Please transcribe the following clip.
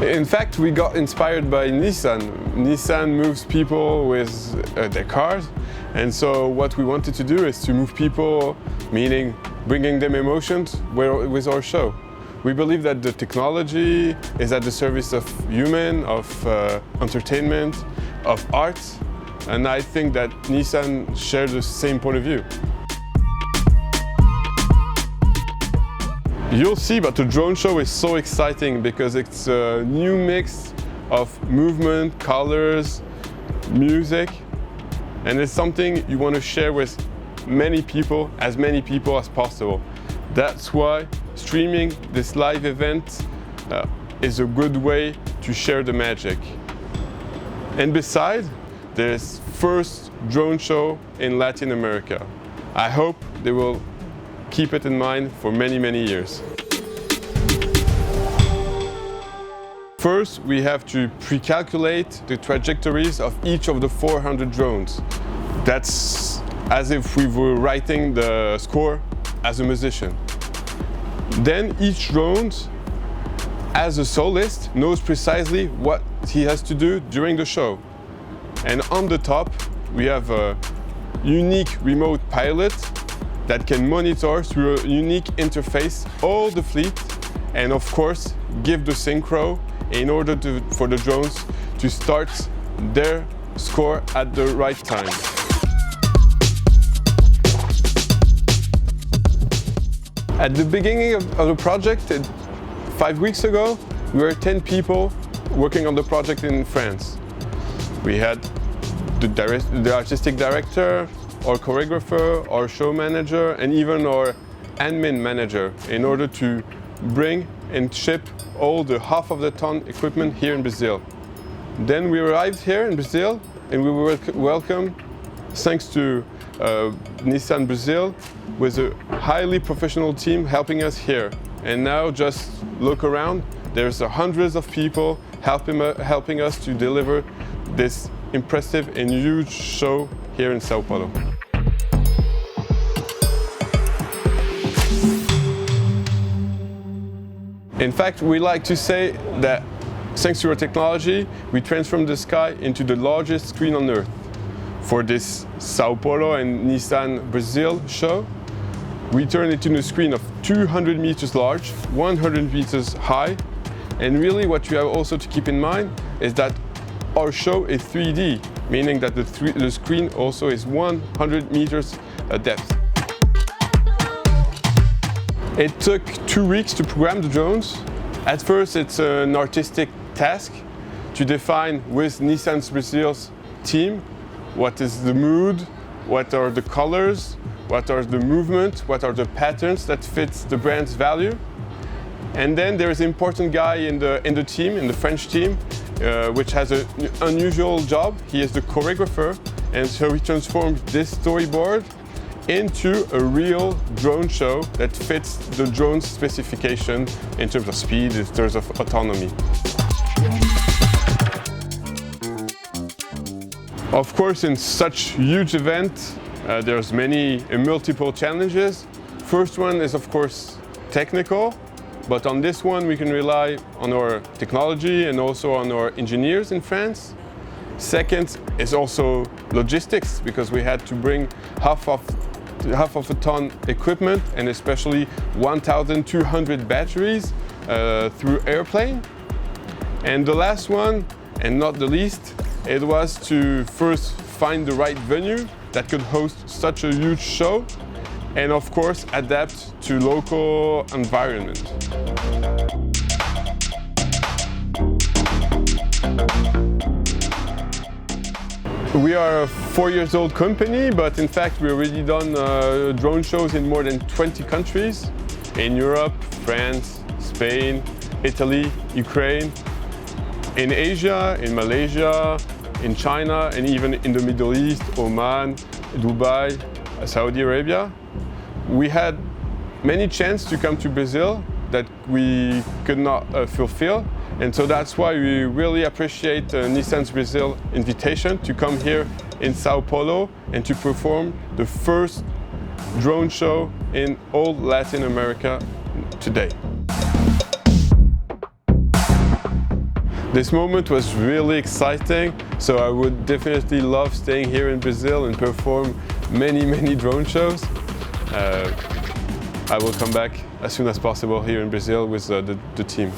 In fact, we got inspired by Nissan. Nissan moves people with their cars, and so what we wanted to do is to move people, meaning bringing them emotions with our show. We believe that the technology is at the service of human, of entertainment, of art, and I think that Nissan shares the same point of view. You'll see, but the drone show is so exciting because it's a new mix of movement, colors, music, and it's something you want to share with many people as possible. That's why streaming this live event is a good way to share the magic. And besides, there's first drone show in Latin America. I hope they will keep it in mind for many, many years. First, we have to pre-calculate the trajectories of each of the 400 drones. That's as if we were writing the score as a musician. Then each drone, as a soloist, knows precisely what he has to do during the show. And on the top, we have a unique remote pilot that can monitor through a unique interface all the fleet and of course give the synchro in order for the drones to start their score at the right time. At the beginning of the project, 5 weeks ago, we were 10 people working on the project in France. We had the artistic director, our choreographer, our show manager, and even our admin manager in order to bring and ship all the half-of-the-ton equipment here in Brazil. Then we arrived here in Brazil and we were welcomed, thanks to Nissan Brazil, with a highly professional team helping us here. And now just look around, there's hundreds of people helping us to deliver this impressive and huge show here in São Paulo. In fact, we like to say that thanks to our technology, we transform the sky into the largest screen on Earth. For this São Paulo and Nissan Brazil show, we turn it into a screen of 200 meters large, 100 meters high, and really what you have also to keep in mind is that our show is 3D, meaning that the screen also is 100 meters depth. It took 2 weeks to program the drones. At first, it's an artistic task to define with Nissan Brazil's team what is the mood, what are the colors, what are the movement, what are the patterns that fits the brand's value. And then there is an important guy in the team, in the French team, which has an unusual job. He is the choreographer, and so he transformed this storyboard into a real drone show that fits the drone's specification in terms of speed, in terms of autonomy. Of course, in such huge event, there's multiple challenges. First one is of course technical, but on this one we can rely on our technology and also on our engineers in France. Second is also logistics, because we had to bring half of a ton equipment and especially 1,200 batteries through airplane. And the last one, and not the least, it was to first find the right venue that could host such a huge show and of course adapt to local environment. We are a 4-year-old company, but in fact we already done drone shows in more than 20 countries, in Europe, France, Spain, Italy, Ukraine. in Asia, in Malaysia, in China, and even in the Middle East, Oman, Dubai, Saudi Arabia. We had many chances to come to Brazil that we could not fulfill, and so that's why we really appreciate Nissan's Brazil invitation to come here in São Paulo and to perform the first drone show in all Latin America today. This moment was really exciting, so I would definitely love staying here in Brazil and perform many drone shows. I will come back as soon as possible here in Brazil with the team.